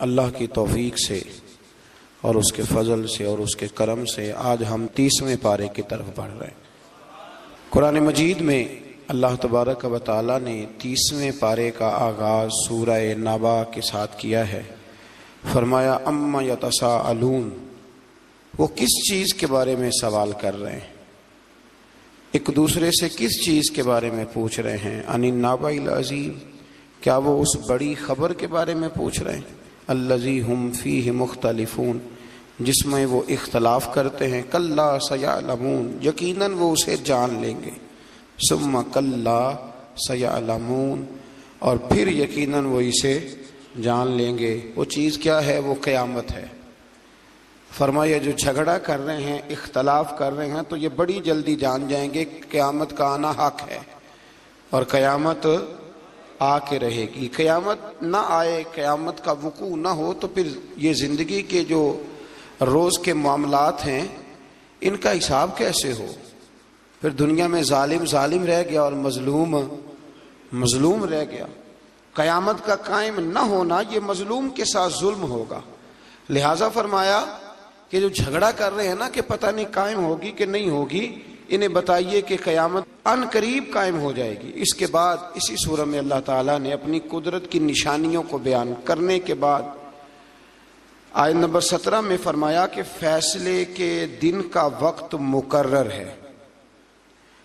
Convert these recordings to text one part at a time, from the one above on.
اللہ کی توفیق سے اور اس کے فضل سے اور اس کے کرم سے آج ہم 30ویں پارے کی طرف بڑھ رہے ہیں۔ قرآن مجید میں اللہ تبارک و تعالیٰ نے 30ویں پارے کا آغاز سورہ نبا کے ساتھ کیا ہے۔ فرمایا اما یتساءلون، وہ کس چیز کے بارے میں سوال کر رہے ہیں، ایک دوسرے سے کس چیز کے بارے میں پوچھ رہے ہیں؟ عن النبأ العظیم، کیا وہ اس بڑی خبر کے بارے میں پوچھ رہے ہیں؟ الذی ہم فیہ مختلفون، جس میں وہ اختلاف کرتے ہیں۔ کلا سیعلمون، یقیناً وہ اسے جان لیں گے۔ ثم کلا سیعلمون، اور پھر یقیناً وہ اسے جان لیں گے۔ وہ چیز کیا ہے؟ وہ قیامت ہے۔ فرمایا جو جھگڑا کر رہے ہیں، اختلاف کر رہے ہیں، تو یہ بڑی جلدی جان جائیں گے قیامت کا آنا حق ہے، اور قیامت آ کے رہے گی۔ قیامت نہ آئے، قیامت کا وقوع نہ ہو، تو پھر یہ زندگی کے جو روز کے معاملات ہیں ان کا حساب کیسے ہو؟ پھر دنیا میں ظالم ظالم رہ گیا اور مظلوم مظلوم رہ گیا۔ قیامت کا قائم نہ ہونا یہ مظلوم کے ساتھ ظلم ہوگا۔ لہٰذا فرمایا کہ جو جھگڑا کر رہے ہیں نا کہ پتہ نہیں قائم ہوگی کہ نہیں ہوگی، انہیں بتائیے کہ قیامت ان قریب قائم ہو جائے گی۔ اس کے بعد اسی سورہ میں اللہ تعالیٰ نے اپنی قدرت کی نشانیوں کو بیان کرنے کے بعد آیت نمبر 17 میں فرمایا کہ فیصلے کے دن کا وقت مقرر ہے۔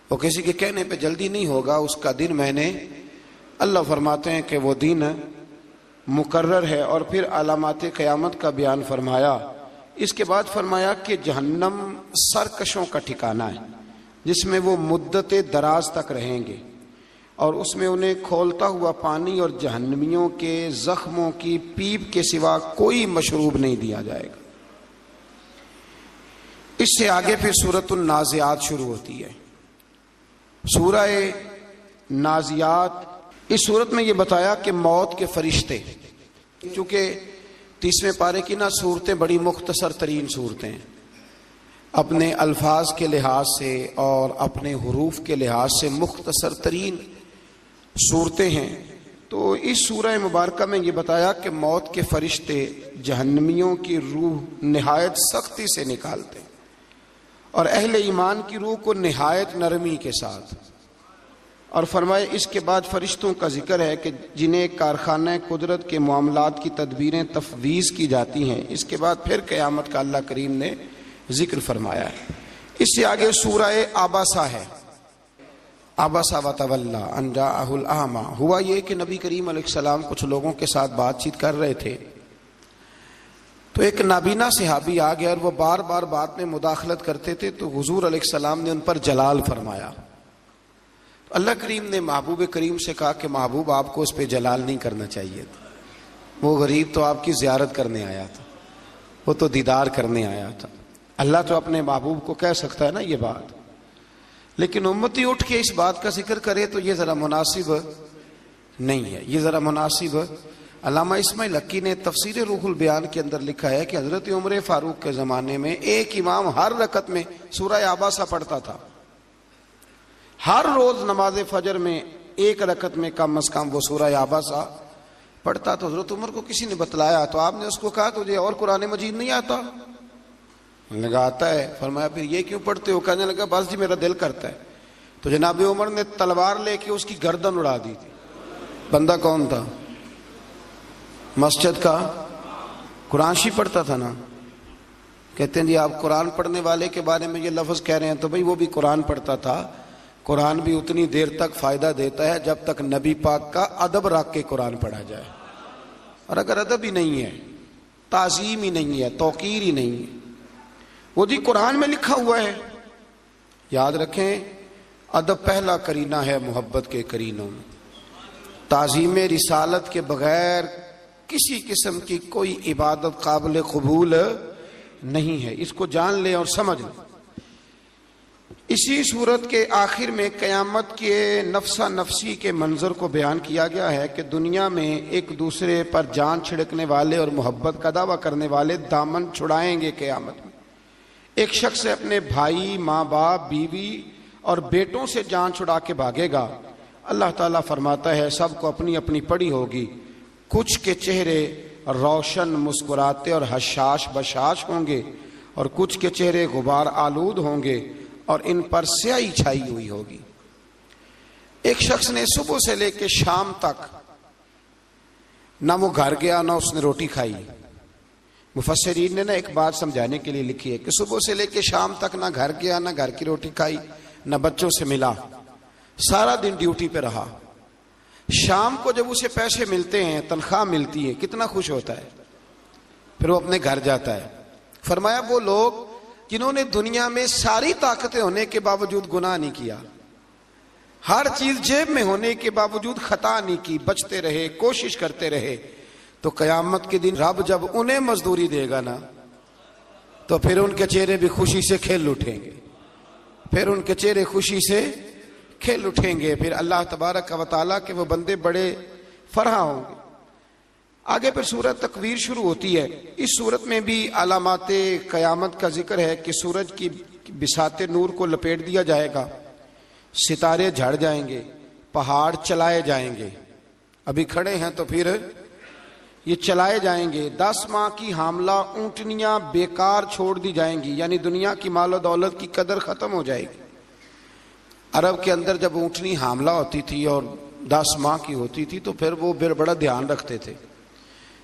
وہ کسی کے کہنے پہ جلدی نہیں ہوگا، اس کا دن میں نے، اللہ فرماتے ہیں کہ وہ دن مقرر ہے۔ اور پھر علامات قیامت کا بیان فرمایا۔ اس کے بعد فرمایا کہ جہنم سرکشوں کا ٹھکانہ ہے، جس میں وہ مدت دراز تک رہیں گے، اور اس میں انہیں کھولتا ہوا پانی اور جہنمیوں کے زخموں کی پیپ کے سوا کوئی مشروب نہیں دیا جائے گا۔ اس سے آگے پھر سورۃ النازعات شروع ہوتی ہے۔ سورہ نازعات، اس سورت میں یہ بتایا کہ موت کے فرشتے، چونکہ 30ویں پارے کی نا صورتیں بڑی مختصر ترین صورتیں ہیں، اپنے الفاظ کے لحاظ سے اور اپنے حروف کے لحاظ سے مختصر ترین صورتیں ہیں۔ تو اس سورہ مبارکہ میں یہ بتایا کہ موت کے فرشتے جہنمیوں کی روح نہایت سختی سے نکالتے ہیں، اور اہل ایمان کی روح کو نہایت نرمی کے ساتھ۔ اور فرمائے اس کے بعد فرشتوں کا ذکر ہے کہ جنہیں کارخانہ قدرت کے معاملات کی تدبیریں تفویض کی جاتی ہیں۔ اس کے بعد پھر قیامت کا اللہ کریم نے ذکر فرمایا ہے۔ اس سے آگے سورہ عبسہ ہے۔ عبسہ وتولی ان جاءہ الاعمی۔ ہوا یہ کہ نبی کریم علیہ السلام کچھ لوگوں کے ساتھ بات چیت کر رہے تھے، تو ایک نابینا صحابی آ گیا اور وہ بار بار بات میں مداخلت کرتے تھے، تو حضور علیہ السلام نے ان پر جلال فرمایا۔ اللہ کریم نے محبوب کریم سے کہا کہ محبوب آپ کو اس پہ جلال نہیں کرنا چاہیے تھا، وہ غریب تو آپ کی زیارت کرنے آیا تھا، وہ تو دیدار کرنے آیا تھا۔ اللہ تو اپنے محبوب کو کہہ سکتا ہے نا یہ بات، لیکن امتی اٹھ کے اس بات کا ذکر کرے تو یہ ذرا مناسب نہیں ہے، یہ ذرا مناسب۔ علامہ اسماعیل حقی نے تفسیر روح البیان کے اندر لکھا ہے کہ حضرت عمر فاروق کے زمانے میں ایک امام ہر رکعت میں سورہ عبسہ پڑھتا تھا، ہر روز نماز فجر میں ایک رکعت میں کم از کم وہ سورہ عبسہ پڑھتا۔ تو حضرت عمر کو کسی نے بتلایا تو آپ نے اس کو کہا تجھے اور قرآن مجید نہیں آتا؟ لگا آتا ہے۔ فرمایا پھر یہ کیوں پڑھتے ہو؟ کہنے لگا بس جی میرا دل کرتا ہے۔ تو جناب عمر نے تلوار لے کے اس کی گردن اڑا دی تھی۔ بندہ کون تھا؟ مسجد کا قرآن شریف پڑھتا تھا نا۔ کہتے ہیں جی آپ قرآن پڑھنے والے کے بارے میں یہ لفظ کہہ رہے ہیں، تو بھئی وہ بھی قرآن پڑھتا تھا۔ قرآن بھی اتنی دیر تک فائدہ دیتا ہے جب تک نبی پاک کا ادب رکھ کے قرآن پڑھا جائے، اور اگر ادب ہی نہیں ہے، تعظیم ہی نہیں ہے، توقیر ہی نہیں ہے، وہ جی قرآن میں لکھا ہوا ہے۔ یاد رکھیں ادب پہلا کرینہ ہے محبت کے کرینوں میں۔ تعظیم رسالت کے بغیر کسی قسم کی کوئی عبادت قابل قبول نہیں ہے، اس کو جان لیں اور سمجھ لیں۔ اسی صورت کے آخر میں قیامت کے نفسا نفسی کے منظر کو بیان کیا گیا ہے کہ دنیا میں ایک دوسرے پر جان چھڑکنے والے اور محبت کا دعویٰ کرنے والے دامن چھڑائیں گے قیامت میں۔ ایک شخص اپنے بھائی، ماں باپ، بیوی اور بیٹوں سے جان چھڑا کے بھاگے گا۔ اللہ تعالیٰ فرماتا ہے سب کو اپنی اپنی پڑی ہوگی، کچھ کے چہرے روشن، مسکراتے اور حشاش بشاش ہوں گے، اور کچھ کے چہرے غبار آلود ہوں گے اور ان پر سیاہی چھائی ہوئی ہوگی۔ ایک شخص نے صبح سے لے کے شام تک نہ وہ گھر گیا نہ اس نے روٹی کھائی۔ مفسرین نے ایک بات سمجھانے کے لیے لکھی ہے کہ صبح سے لے کے شام تک نہ گھر گیا نہ گھر کی روٹی کھائی نہ بچوں سے ملا، سارا دن ڈیوٹی پہ رہا۔ شام کو جب اسے پیسے ملتے ہیں، تنخواہ ملتی ہے، کتنا خوش ہوتا ہے، پھر وہ اپنے گھر جاتا ہے۔ فرمایا وہ لوگ جنہوں نے دنیا میں ساری طاقتیں ہونے کے باوجود گناہ نہیں کیا، ہر چیز جیب میں ہونے کے باوجود خطا نہیں کی، بچتے رہے، کوشش کرتے رہے، تو قیامت کے دن رب جب انہیں مزدوری دے گا نا تو پھر ان کے چہرے بھی خوشی سے کھل اٹھیں گے، پھر ان کے چہرے خوشی سے کھل اٹھیں گے، پھر اللہ تبارک و تعالیٰ کے وہ بندے بڑے فرح ہوں گے۔ آگے پھر سورت تکویر شروع ہوتی ہے۔ اس سورت میں بھی علامات قیامت کا ذکر ہے کہ سورج کی بساط نور کو لپیٹ دیا جائے گا، ستارے جھڑ جائیں گے، پہاڑ چلائے جائیں گے، ابھی کھڑے ہیں تو پھر یہ چلائے جائیں گے۔ 10 ماہ کی حاملہ اونٹنیاں بیکار چھوڑ دی جائیں گی، یعنی دنیا کی مال و دولت کی قدر ختم ہو جائے گی۔ عرب کے اندر جب اونٹنی حاملہ ہوتی تھی اور 10 ماہ کی ہوتی تھی تو پھر وہ بڑا دھیان رکھتے تھے،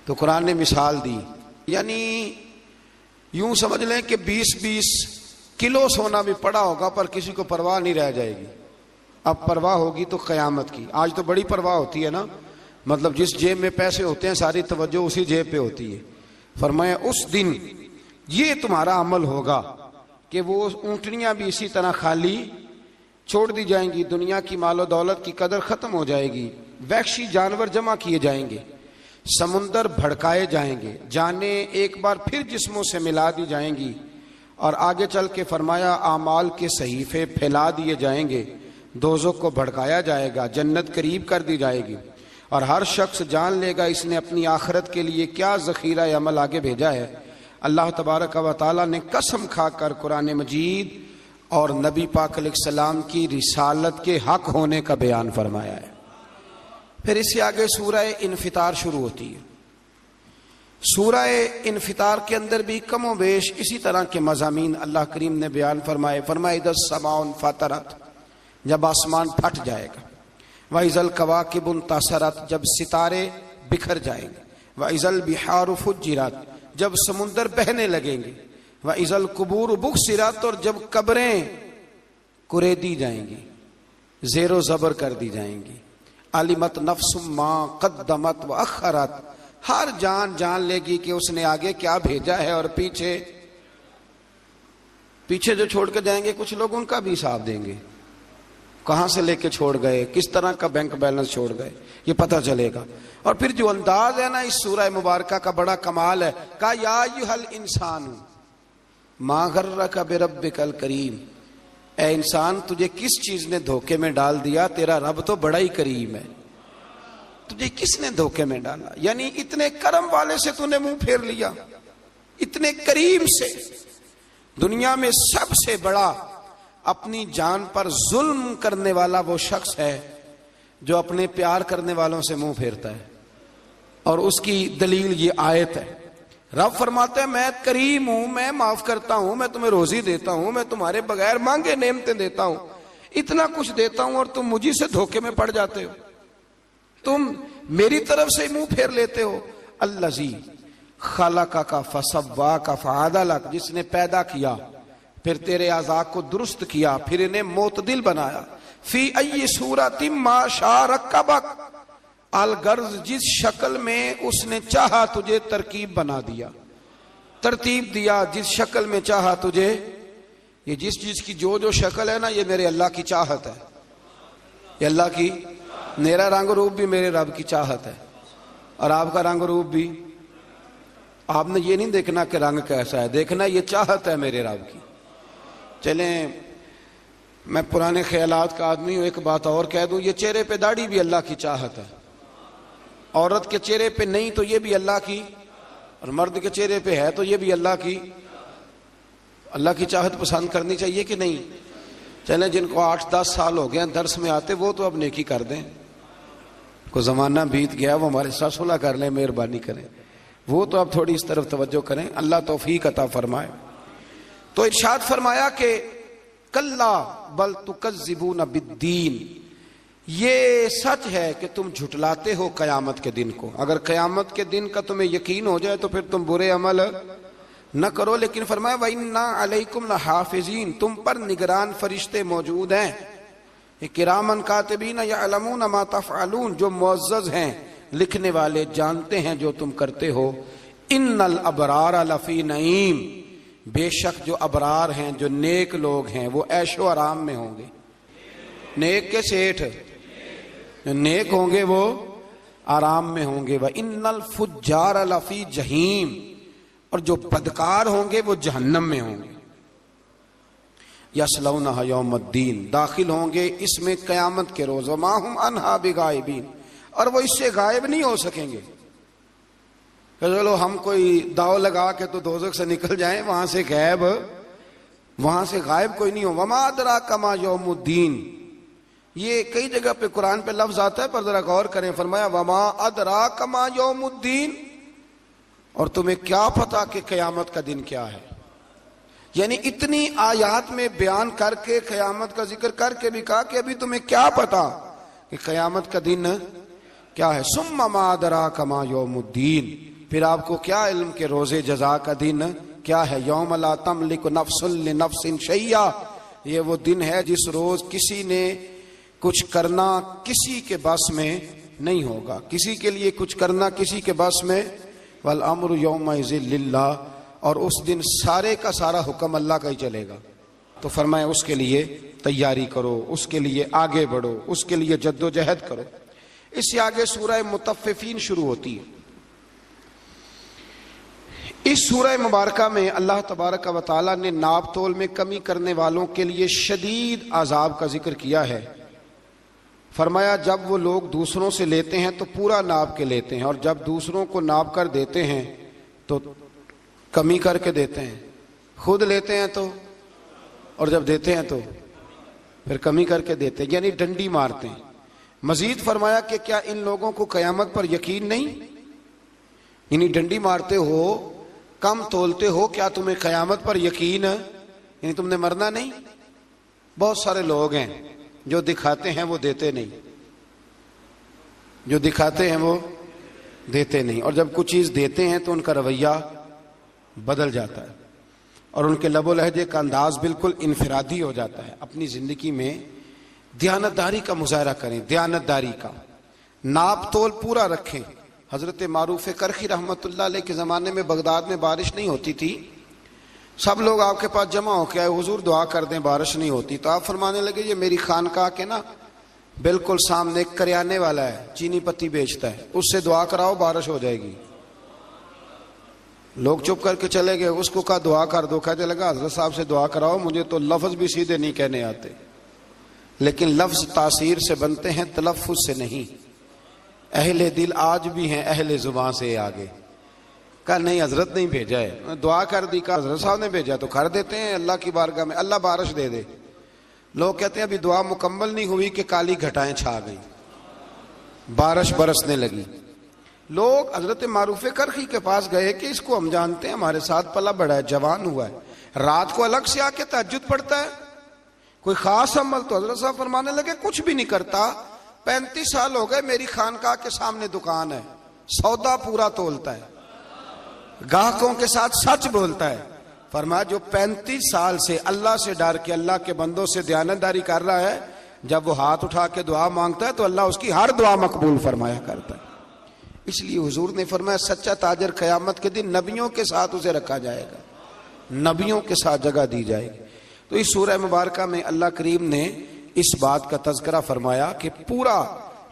تو قرآن نے مثال دی، یعنی یوں سمجھ لیں کہ 20-20 کلو سونا بھی پڑا ہوگا پر کسی کو پرواہ نہیں رہ جائے گی۔ اب پرواہ ہوگی تو قیامت کی۔ آج تو بڑی پرواہ ہوتی ہے نا، مطلب جس جیب میں پیسے ہوتے ہیں ساری توجہ اسی جیب پہ ہوتی ہے۔ فرمایا اس دن یہ تمہارا عمل ہوگا کہ وہ اونٹنیاں بھی اسی طرح خالی چھوڑ دی جائیں گی، دنیا کی مال و دولت کی قدر ختم ہو جائے گی، وحشی جانور جمع کیے جائیں گے، سمندر بھڑکائے جائیں گے، جانیں ایک بار پھر جسموں سے ملا دی جائیں گی، اور آگے چل کے فرمایا اعمال کے صحیفے پھیلا دیے جائیں گے، دوزخ کو بھڑکایا جائے گا، جنت قریب کر دی جائے گی، اور ہر شخص جان لے گا اس نے اپنی آخرت کے لیے کیا ذخیرہ عمل آگے بھیجا ہے۔ اللہ تبارک و تعالیٰ نے قسم کھا کر قرآن مجید اور نبی پاک علیہ السلام کی رسالت کے حق ہونے کا بیان فرمایا ہے۔ پھر اس سے آگے سورہ انفطار شروع ہوتی ہے۔ سورہ انفطار کے اندر بھی کم و بیش اسی طرح کے مضامین اللہ کریم نے بیان فرمائے۔ فرمایا اذا السماء انفطرت، جب آسمان پھٹ جائے گا، وَإِذَا الْكَوَاكِبُ انتَثَرَتْ، جب ستارے بکھر جائیں گے، وَإِذَا الْبِحَارُ فُجِّرَتْ، جب سمندر بہنے لگیں گے، وَإِذَا الْقُبُورُ بُعْثِرَتْ، اور جب قبریں کریدی جائیں گی، زیر و زبر کر دی جائیں گی، عَلِمَتْ نَفْسٌ مَا قَدَّمَتْ وَأَخَّرَتْ، ہر جان جان لے گی کہ اس نے آگے کیا بھیجا ہے اور پیچھے جو چھوڑ کے جائیں گے کچھ لوگ ان کا بھی حساب دیں گے، کہاں سے لے کے چھوڑ گئے، کس طرح کا بینک بیلنس چھوڑ گئے، یہ پتہ چلے گا۔ اور پھر جو انداز ہے نا اس سورہ مبارکہ کا بڑا کمال ہے، کہا یا ایھا الانسان ما غرک بربک الکریم، اے انسان تجھے کس چیز نے دھوکے میں ڈال دیا، تیرا رب تو بڑا ہی کریم ہے، تجھے کس نے دھوکے میں ڈالا، یعنی اتنے کرم والے سے تو نے منہ پھیر لیا، اتنے کریم سے۔ دنیا میں سب سے بڑا اپنی جان پر ظلم کرنے والا وہ شخص ہے جو اپنے پیار کرنے والوں سے منہ پھیرتا ہے، اور اس کی دلیل یہ آیت ہے۔ رب فرماتا ہے میں کریم ہوں، میں معاف کرتا ہوں، میں تمہیں روزی دیتا ہوں، میں تمہارے بغیر مانگے نعمتیں دیتا ہوں، اتنا کچھ دیتا ہوں، اور تم مجھے سے دھوکے میں پڑ جاتے ہو، تم میری طرف سے منہ پھیر لیتے ہو۔ الذی خلقک فسواک فعدلک، جس نے پیدا کیا پھر تیرے اعضاء کو درست کیا، پھر انہیں معتدل بنایا، فی ای صورت ما شاء رکبک، الغرض جس شکل میں اس نے چاہا تجھے ترکیب بنا دیا، ترتیب دیا، جس شکل میں چاہا تجھے، یہ جس چیز کی جو شکل ہے نا یہ میرے اللہ کی چاہت ہے، یہ اللہ کی، میرا رنگ روپ بھی میرے رب کی چاہت ہے، اور آپ کا رنگ روپ بھی، آپ نے یہ نہیں دیکھنا کہ رنگ کیسا ہے، دیکھنا یہ چاہت ہے میرے رب کی۔ چلیں میں پرانے خیالات کا آدمی ہوں، ایک بات اور کہہ دوں، یہ چہرے پہ داڑھی بھی اللہ کی چاہت ہے، عورت کے چہرے پہ نہیں تو یہ بھی اللہ کی، اور مرد کے چہرے پہ ہے تو یہ بھی اللہ کی چاہت پسند کرنی چاہیے کہ نہیں؟ چلیں جن کو 8-10 سال ہو گئے درس میں آتے وہ تو اب نیکی کر دیں، کو زمانہ بیت گیا وہ ہمارے ساتھ صلح کر لیں، مہربانی کریں، وہ تو اب تھوڑی اس طرف توجہ کریں، اللہ توفیق عطا فرمائے۔ تو ارشاد فرمایا کہ کلا بل تکذبون بالدین، یہ سچ ہے کہ تم جھٹلاتے ہو قیامت کے دن کو۔ اگر قیامت کے دن کا تمہیں یقین ہو جائے تو پھر تم برے عمل نہ کرو، لیکن فرمایا وَإِنَّا عَلَيْكُمْ لَحَافِظِينَ، تم پر نگران فرشتے موجود ہیں، کرامن کاتبین یعلمون ما تفعلون، جو معزز ہیں، لکھنے والے، جانتے ہیں جو تم کرتے ہو۔ ان الابرار لفی نعیم، بے شک جو ابرار ہیں، جو نیک لوگ ہیں، وہ عیش و آرام میں ہوں گے۔ نیک کے سیٹھ جو نیک ہوں گے وہ آرام میں ہوں گے۔ وَإِنَّ الْفُجَّارَ لَفِي جَحِيمٍ، اور جو بدکار ہوں گے وہ جہنم میں ہوں گے۔ یصلونھا یوم الدین، داخل ہوں گے اس میں قیامت کے روز۔ وما ہم عنہا بغائبین، اور وہ اس سے غائب نہیں ہو سکیں گے کہ چلو ہم کوئی داؤ لگا کے تو دوزخ سے نکل جائیں، وہاں سے غائب کوئی نہیں ہو۔ وما ادراک ما یوم الدین، یہ کئی جگہ پہ قرآن پہ لفظ آتا ہے، پر ذرا غور کریں، فرمایا وما ادراک ما یوم الدین، اور تمہیں کیا پتا کہ قیامت کا دن کیا ہے؟ یعنی اتنی آیات میں بیان کر کے، قیامت کا ذکر کر کے بھی کہا کہ ابھی تمہیں کیا پتا کہ قیامت کا دن کیا ہے۔ ثم ما ادراک ما یوم الدین، پھر آپ کو کیا علم کہ روز جزا کا دن کیا ہے؟ یوم لا تملک نفس لنفس شیئا، یہ وہ دن ہے جس روز کسی نے کچھ کرنا کسی کے بس میں نہیں ہوگا، کسی کے لیے کچھ کرنا کسی کے بس میں۔ والامر یومئذ للہ، اور اس دن سارے کا سارا حکم اللہ کا ہی چلے گا۔ تو فرمایا اس کے لیے تیاری کرو، اس کے لیے آگے بڑھو، اس کے لیے جد و جہد کرو۔ اس سے آگے سورہ مطففین شروع ہوتی ہے۔ اس سورہ مبارکہ میں اللہ تبارک و تعالیٰ نے ناپ تول میں کمی کرنے والوں کے لیے شدید عذاب کا ذکر کیا ہے۔ فرمایا جب وہ لوگ دوسروں سے لیتے ہیں تو پورا ناپ کے لیتے ہیں، اور جب دوسروں کو ناپ کر دیتے ہیں تو کمی کر کے دیتے ہیں، خود لیتے ہیں تو، اور جب دیتے ہیں تو پھر کمی کر کے دیتے ہیں، یعنی ڈنڈی مارتے ہیں۔ مزید فرمایا کہ کیا ان لوگوں کو قیامت پر یقین نہیں؟ یعنی ڈنڈی مارتے ہو، کم تولتے ہو، کیا تمہیں قیامت پر یقین ہے؟ یعنی تم نے مرنا نہیں؟ بہت سارے لوگ ہیں جو دکھاتے ہیں وہ دیتے نہیں، جو دکھاتے ہیں وہ دیتے نہیں، اور جب کچھ چیز دیتے ہیں تو ان کا رویہ بدل جاتا ہے، اور ان کے لب و لہجے کا انداز بالکل انفرادی ہو جاتا ہے۔ اپنی زندگی میں دیانتداری کا مظاہرہ کریں، دیانتداری کا، ناپ تول پورا رکھیں۔ حضرت معروف کرخی رحمۃ اللہ علیہ کے زمانے میں بغداد میں بارش نہیں ہوتی تھی، سب لوگ آپ کے پاس جمع ہو کے آئے، حضور دعا کر دیں بارش نہیں ہوتی، تو آپ فرمانے لگے یہ میری خانقاہ کے نا بالکل سامنے ایک کریانے والا ہے، چینی پتی بیچتا ہے، اس سے دعا کراؤ بارش ہو جائے گی۔ لوگ چپ کر کے چلے گئے، اس کو کہا دعا کر دو، کہنے لگا حضرت صاحب سے دعا کراؤ، مجھے تو لفظ بھی سیدھے نہیں کہنے آتے، لیکن لفظ تاثیر سے بنتے ہیں، تلفظ سے نہیں۔ اہل دل آج بھی ہیں اہل زبان سے آگے۔ کہا نہیں حضرت نہیں بھیجا ہے، دعا کر دی، کہا حضرت صاحب نے بھیجا، تو کر دیتے ہیں اللہ کی بارگاہ میں، اللہ بارش دے دے۔ لوگ کہتے ہیں ابھی دعا مکمل نہیں ہوئی کہ کالی گھٹائیں چھا گئی، بارش برسنے لگی۔ لوگ حضرت معروف کرخی کے پاس گئے کہ اس کو ہم جانتے ہیں، ہمارے ساتھ پلا بڑا ہے، جوان ہوا ہے، رات کو الگ سے آ کے تہجد پڑھتا ہے، کوئی خاص عمل؟ تو حضرت صاحب فرمانے لگے کچھ بھی نہیں کرتا، 35 سال ہو گئے میری خانقاہ کے سامنے دکان ہے، سودا پورا تولتا ہے، گاہکوں کے ساتھ سچ بولتا ہے۔ فرمایا جو 35 سال سے اللہ سے ڈر کے اللہ کے بندوں سے دیانتداری کر رہا ہے، جب وہ ہاتھ اٹھا کے دعا مانگتا ہے تو اللہ اس کی ہر دعا مقبول فرمایا کرتا ہے۔ اس لیے حضور نے فرمایا سچا تاجر قیامت کے دن نبیوں کے ساتھ اسے رکھا جائے گا، نبیوں کے ساتھ جگہ دی جائے گی۔ تو اس سورہ مبارکہ میں اللہ کریم نے اس بات کا تذکرہ فرمایا کہ پورا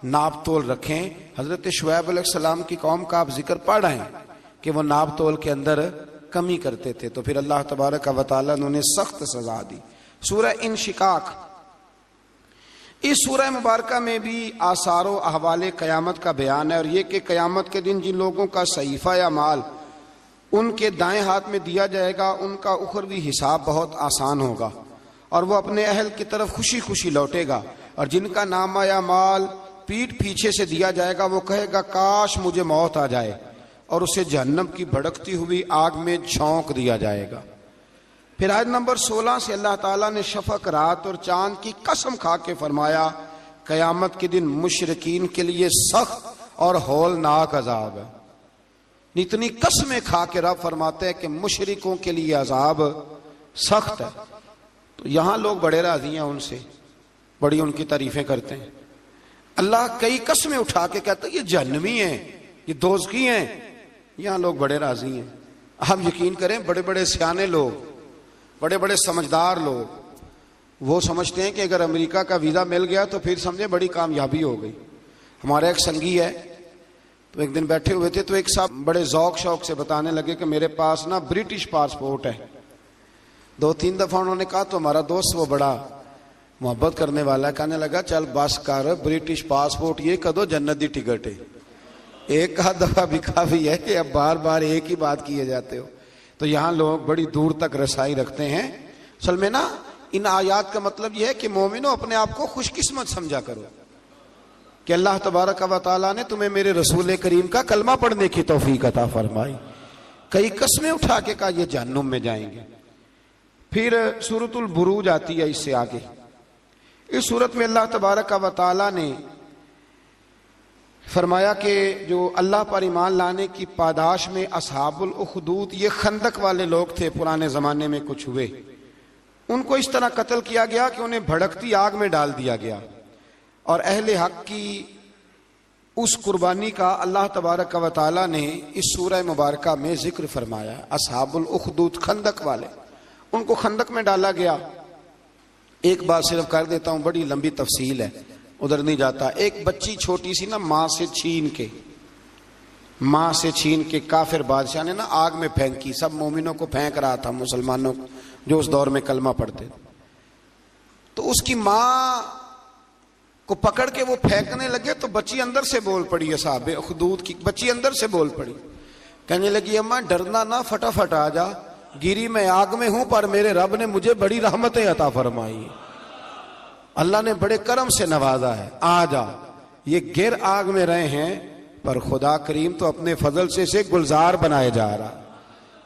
ناپ تول رکھیں۔ حضرت شعیب علیہ السلام کی قوم کا آپ ذکر پڑھ رہے ہیں کہ وہ ناپ تول کے اندر کمی کرتے تھے، تو پھر اللہ تبارک و تعالیٰ نے انہیں سخت سزا دی۔ سورہ انشقاق، اس سورہ مبارکہ میں بھی آثار و احوال قیامت کا بیان ہے، اور یہ کہ قیامت کے دن جن لوگوں کا صحیفہ یا مال ان کے دائیں ہاتھ میں دیا جائے گا، ان کا اخروی حساب بہت آسان ہوگا، اور وہ اپنے اہل کی طرف خوشی خوشی لوٹے گا۔ اور جن کا نامہ یا مال پیٹھ پیچھے سے دیا جائے گا وہ کہے گا کاش مجھے موت آ جائے، اور اسے جہنم کی بھڑکتی ہوئی آگ میں جھونک دیا جائے گا۔ پھر آیت نمبر 16 سے اللہ تعالیٰ نے شفق، رات اور چاند کی قسم کھا کے فرمایا قیامت کے دن مشرکین کے لیے سخت اور ہولناک عذاب ہے۔ اتنی قسمیں کھا کے رب فرماتے ہیں کہ مشرکوں کے لیے عذاب سخت ہے۔ تو یہاں لوگ بڑے راضی ہیں ان سے، بڑی ان کی تعریفیں کرتے ہیں۔ اللہ کئی قسمیں اٹھا کے کہتا ہے یہ جہنمی ہیں، یہ دوزخی ہیں، یہاں لوگ بڑے راضی ہیں۔ آپ یقین کریں بڑے بڑے سیانے لوگ، بڑے بڑے سمجھدار لوگ وہ سمجھتے ہیں کہ اگر امریکہ کا ویزا مل گیا تو پھر سمجھے بڑی کامیابی ہو گئی۔ ہمارا ایک سنگی ہے، تو ایک دن بیٹھے ہوئے تھے تو ایک صاحب بڑے ذوق شوق سے بتانے لگے کہ میرے پاس نا برٹش پاسپورٹ ہے۔ 2-3 دفعہ انہوں نے کہا تو ہمارا دوست وہ بڑا محبت کرنے والا ہے، کہنے لگا چل بس کر، برٹش پاسپورٹ یہ کدو جنت دی ٹکٹ ہے۔ ایک دفعہ بھی کافی ہے کہ اب بار بار ایک ہی بات کیے جاتے ہو۔ تو یہاں لوگ بڑی دور تک رسائی رکھتے ہیں۔ اصل میں نا ان آیات کا مطلب یہ ہے کہ مومنو اپنے آپ کو خوش قسمت سمجھا کرو کہ اللہ تبارک و تعالیٰ نے تمہیں میرے رسول کریم کا کلمہ پڑھنے کی توفیق عطا فرمائی۔ کئی قسمیں اٹھا کے کہا یہ جہنم میں جائیں گے۔ پھر سورۃ البروج آتی ہے اس سے آگے۔ اس سورت میں اللہ تبارک و تعالیٰ نے فرمایا کہ جو اللہ پر ایمان لانے کی پاداش میں اصحاب الاخدود، یہ خندق والے لوگ تھے پرانے زمانے میں کچھ ہوئے، ان کو اس طرح قتل کیا گیا کہ انہیں بھڑکتی آگ میں ڈال دیا گیا۔ اور اہل حق کی اس قربانی کا اللہ تبارک و تعالیٰ نے اس سورہ مبارکہ میں ذکر فرمایا۔ اصحاب الاخدود خندق والے، ان کو خندق میں ڈالا گیا۔ ایک بات صرف کر دیتا ہوں، بڑی لمبی تفصیل ہے، ادھر نہیں جاتا۔ ایک بچی چھوٹی سی نا ماں سے چھین کے کافر بادشاہ نے نا آگ میں پھینکی، سب مومنوں کو پھینک رہا تھا، مسلمانوں کو جو اس دور میں کلمہ پڑھتے۔ تو اس کی ماں کو پکڑ کے وہ پھینکنے لگے تو بچی اندر سے بول پڑی، اصحاب اخدود کی بچی اندر سے بول پڑی، کہنے لگی اماں ڈرنا نہ، فٹافٹ آ جا، گیری میں آگ میں ہوں پر میرے رب نے مجھے بڑی رحمتیں عطا فرمائی، اللہ نے بڑے کرم سے نوازا ہے، آ جا۔ یہ گر آگ میں رہے ہیں پر خدا کریم تو اپنے فضل سے اسے گلزار بنائے جا رہا۔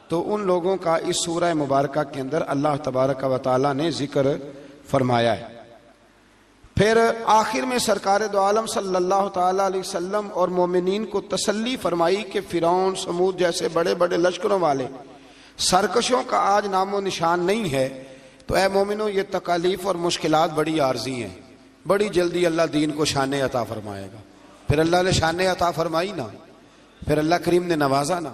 تو ان لوگوں کا اس سورہ مبارکہ کے اندر اللہ تبارک و تعالیٰ نے ذکر فرمایا ہے۔ پھر آخر میں سرکار دو عالم صلی اللہ تعالیٰ علیہ وسلم اور مومنین کو تسلی فرمائی کہ فرعون، سمود جیسے بڑے بڑے لشکروں والے سرکشوں کا آج نام و نشان نہیں ہے۔ تو اے مومنو یہ تکالیف اور مشکلات بڑی عارضی ہیں، بڑی جلدی اللہ دین کو شان عطا فرمائے گا۔ پھر اللہ نے شان عطا فرمائی نا، پھر اللہ کریم نے نوازا نا۔